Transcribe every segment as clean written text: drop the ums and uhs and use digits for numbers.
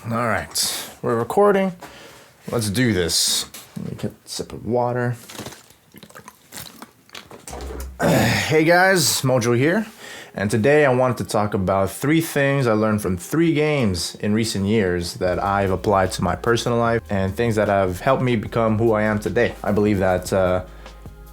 All right, we're recording. Let's do this. Let me get a sip of water. Hey guys, Mojo here. And today I wanted to talk about 3 things I learned from 3 games in recent years that I've applied to my personal life and things that have helped me become who I am today. I believe that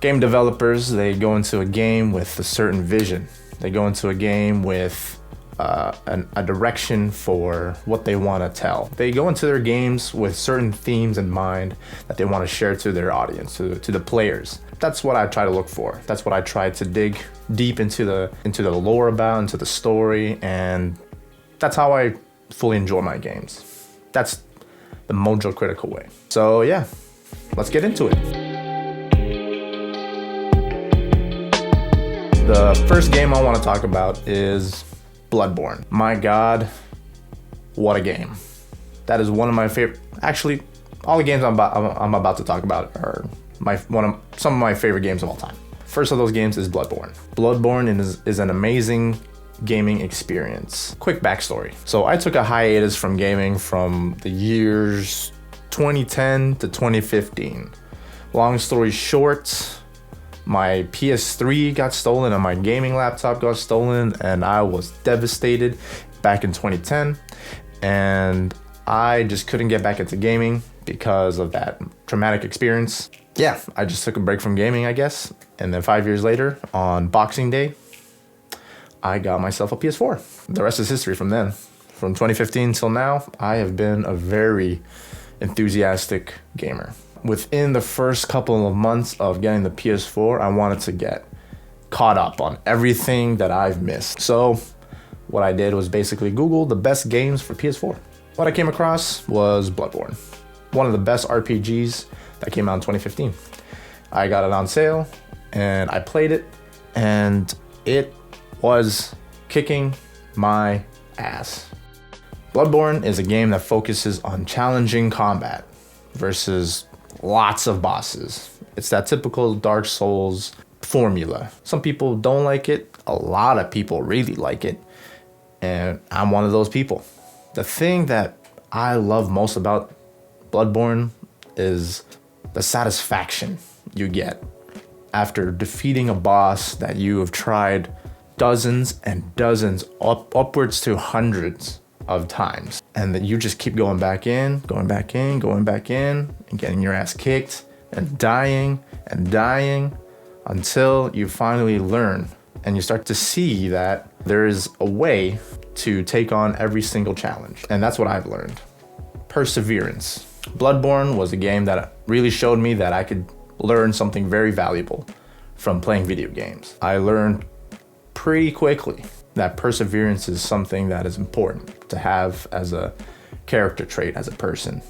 game developers, they go into a game with a certain vision. They go into a game with a direction for what they want to tell. They go into their games with certain themes in mind that they want to share to their audience, to the players. That's what I try to look for. That's what I try to dig deep into the lore about, into the story, and that's how I fully enjoy my games. That's the Mojocritical way. So yeah, let's get into it. The first game I want to talk about is Bloodborne. My God, what a game. That is one of my favorite, actually, all the games I'm about to talk about are some of my favorite games of all time. First of those games is Bloodborne. Bloodborne is an amazing gaming experience. Quick backstory. So I took a hiatus from gaming from the years 2010 to 2015. Long story short, my PS3 got stolen and my gaming laptop got stolen, and I was devastated back in 2010, and I just couldn't get back into gaming because of that traumatic experience. Yeah, I just took a break from gaming, I guess, and then 5 years later, on Boxing Day, I got myself a PS4. The rest is history from then. From 2015 till now, I have been a very enthusiastic gamer. Within the first couple of months of getting the PS4, I wanted to get caught up on everything that I've missed. So what I did was basically Google the best games for PS4. What I came across was Bloodborne, one of the best RPGs that came out in 2015. I got it on sale and I played it, and it was kicking my ass. Bloodborne is a game that focuses on challenging combat versus lots of bosses. It's that typical Dark Souls formula. Some people don't like it. A lot of people really like it. And I'm one of those people. The thing that I love most about Bloodborne is the satisfaction you get after defeating a boss that you have tried dozens and dozens, upwards to hundreds of times, and that you just keep going back in, and getting your ass kicked and dying until you finally learn and you start to see that there is a way to take on every single challenge. And that's what I've learned. Perseverance. Bloodborne was a game that really showed me that I could learn something very valuable from playing video games. I learned pretty quickly that perseverance is something that is important to have as a character trait, as a person.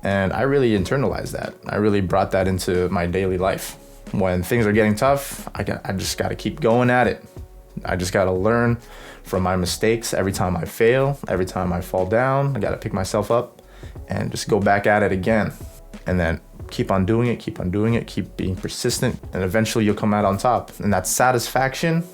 And I really internalized that. I really brought that into my daily life. When things are getting tough, I just gotta keep going at it. I just gotta learn from my mistakes. Every time I fail, every time I fall down, I gotta pick myself up and just go back at it again. And then keep on doing it, keep being persistent, and eventually you'll come out on top. And that satisfaction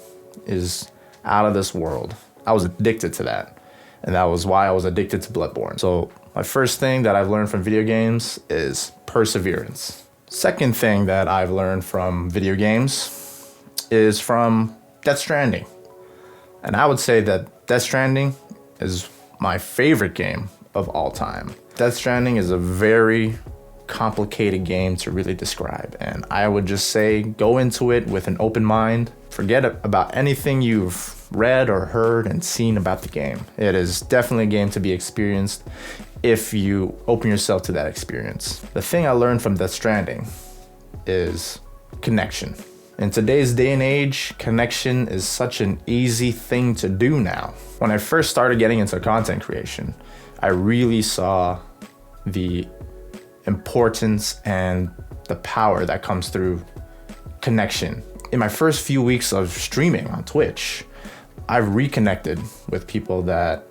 is out of this world. I was addicted to that, and that was why I was addicted to Bloodborne. So my first thing that I've learned from video games is perseverance. Second thing that I've learned from video games is from Death Stranding. And I would say that Death Stranding is my favorite game of all time. Death Stranding is a very complicated game to really describe, and I would just say go into it with an open mind. Forget about anything you've read or heard and seen about the game. It is definitely a game to be experienced if you open yourself to that experience. The thing I learned from Death Stranding is connection. In today's day and age, connection is such an easy thing to do now. When I first started getting into content creation, I really saw the importance and the power that comes through connection. In my first few weeks of streaming on Twitch, I've reconnected with people that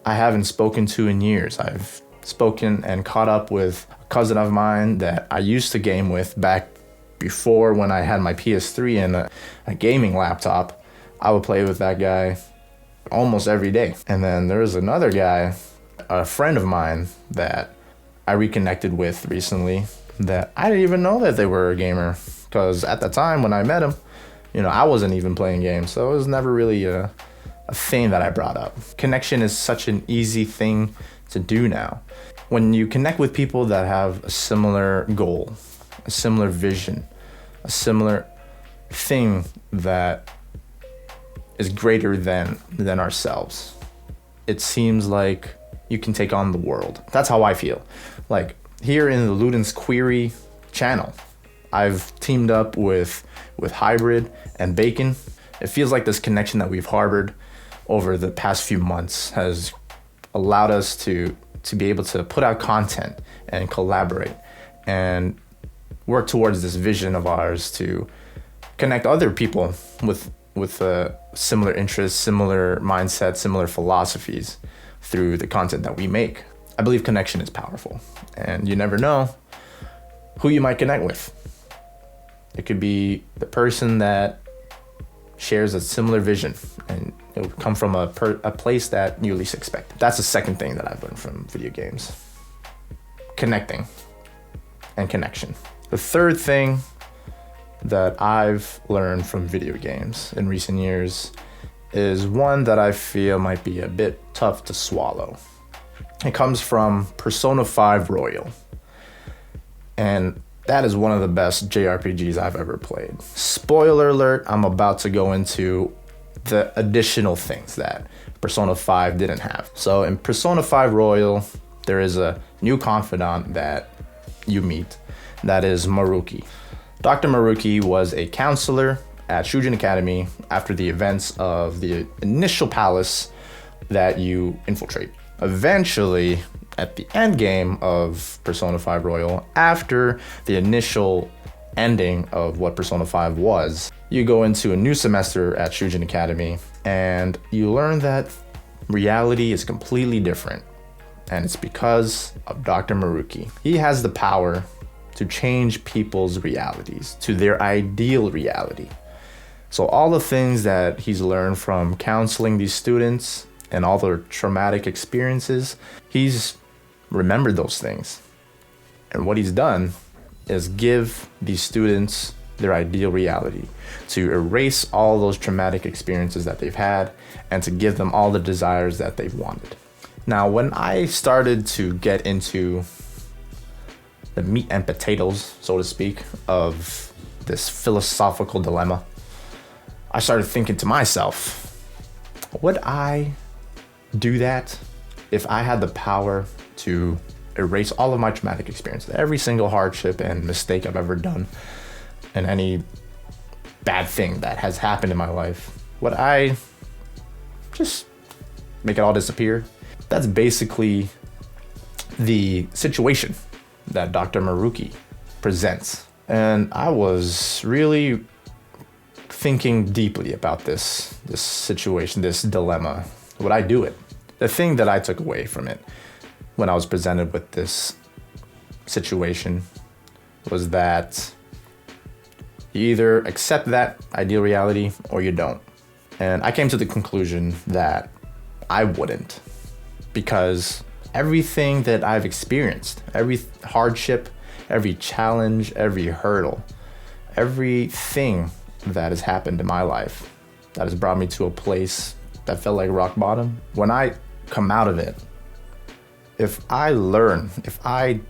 I haven't spoken to in years. I've spoken and caught up with a cousin of mine that I used to game with back before, when I had my PS3 and a gaming laptop. I would play with that guy almost every day. And then there was another guy a friend of mine that I reconnected with recently that I didn't even know that they were a gamer, because at the time when I met him, I wasn't even playing games, so it was never really a thing that I brought up. Connection is such an easy thing to do now. When you connect with people that have a similar goal, a similar vision, a similar thing that is greater than ourselves, it seems like you can take on the world. That's how I feel. Like here in the Ludens query channel, I've teamed up with Hybrid and Bacon. It feels like this connection that we've harbored over the past few months has allowed us to be able to put out content and collaborate and work towards this vision of ours to connect other people with similar interests, similar mindsets, similar philosophies through the content that we make. I believe connection is powerful, and you never know who you might connect with. It could be the person that shares a similar vision, and it will come from a place that you least expect. That's the second thing that I've learned from video games. Connecting and connection. The third thing that I've learned from video games in recent years is one that I feel might be a bit tough to swallow. It comes from Persona 5 Royal. And that is one of the best JRPGs I've ever played. Spoiler alert, I'm about to go into the additional things that Persona 5 didn't have. So in Persona 5 Royal, there is a new confidant that you meet, that is Maruki. Dr. Maruki was a counselor at Shujin Academy after the events of the initial palace that you infiltrate. Eventually, at the end game of Persona 5 Royal, after the initial ending of what Persona 5 was, you go into a new semester at Shujin Academy and you learn that reality is completely different. And it's because of Dr. Maruki. He has the power to change people's realities to their ideal reality. So all the things that he's learned from counseling these students and all their traumatic experiences, he's remembered those things. And what he's done is give these students their ideal reality, to erase all those traumatic experiences that they've had and to give them all the desires that they've wanted. Now, when I started to get into the meat and potatoes, so to speak, of this philosophical dilemma, I started thinking to myself, would I do that if I had the power to erase all of my traumatic experiences, every single hardship and mistake I've ever done, and any bad thing that has happened in my life? Would I just make it all disappear? That's basically the situation that Dr. Maruki presents. And I was really thinking deeply about this situation, this dilemma. Would I do it? The thing that I took away from it when I was presented with this situation was that you either accept that ideal reality or you don't. And I came to the conclusion that I wouldn't, because everything that I've experienced, every hardship, every challenge, every hurdle, everything that has happened in my life that has brought me to a place that felt like rock bottom, when I come out of it, if I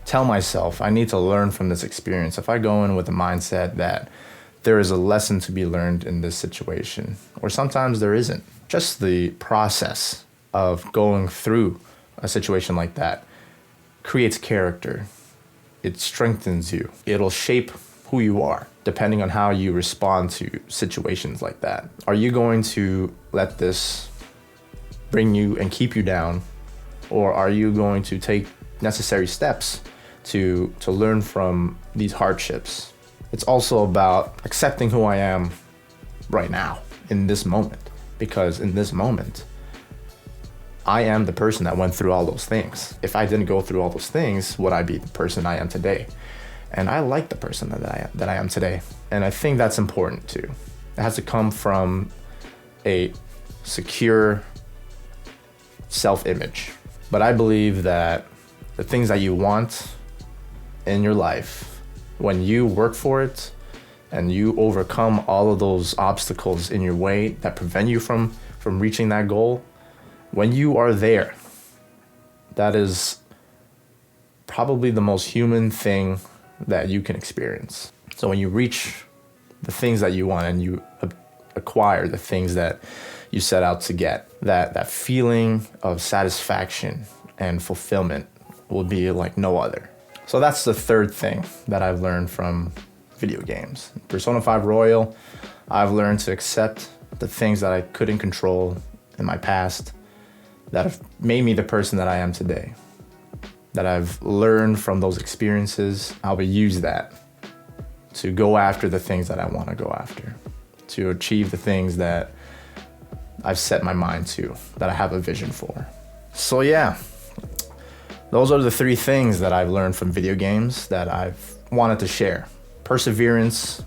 tell myself I need to learn from this experience, if I go in with the mindset that there is a lesson to be learned in this situation, or sometimes there isn't, just the process of going through a situation like that creates character. It strengthens you. It'll shape who you are, depending on how you respond to situations like that. Are you going to let this bring you and keep you down, or are you going to take necessary steps to learn from these hardships? It's also about accepting who I am right now, in this moment, because in this moment, I am the person that went through all those things. If I didn't go through all those things, would I be the person I am today? And I like the person that I am today. And I think that's important too. It has to come from a secure self-image. But I believe that the things that you want in your life, when you work for it and you overcome all of those obstacles in your way that prevent you from reaching that goal, when you are there, that is probably the most human thing that you can experience. So when you reach the things that you want and you acquire the things that you set out to get, that feeling of satisfaction and fulfillment will be like no other. So that's the third thing that I've learned from video games. Persona 5 Royal, I've learned to accept the things that I couldn't control in my past that have made me the person that I am today. That I've learned from those experiences. I will use that to go after the things that I want to go after, to achieve the things that I've set my mind to, that I have a vision for. So yeah, those are the three things that I've learned from video games that I've wanted to share. Perseverance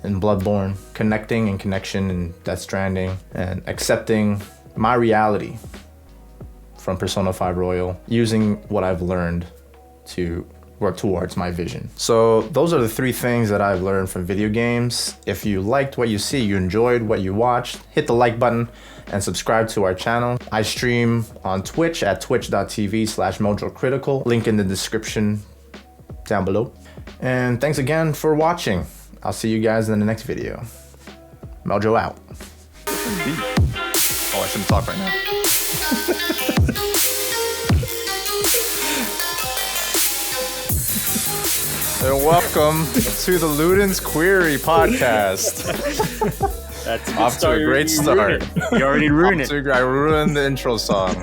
in Bloodborne, connecting and connection in Death Stranding, and accepting my reality from Persona 5 Royal, using what I've learned to work towards my vision. So those are the three things that I've learned from video games. If you liked what you see, you enjoyed what you watched, hit the like button and subscribe to our channel. I stream on Twitch at twitch.tv/Mojocritical. Link in the description down below. And thanks again for watching. I'll see you guys in the next video. Mojo out. Oh, I shouldn't talk right now. And welcome to the Ludens Query podcast. That's a off to a great start. You already ruined it. I ruined the intro song.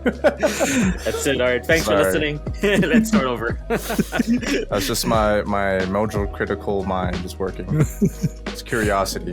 That's it. All right. Thanks for listening. Let's start over. That's just my Mojocritical mind just working. It's curiosity.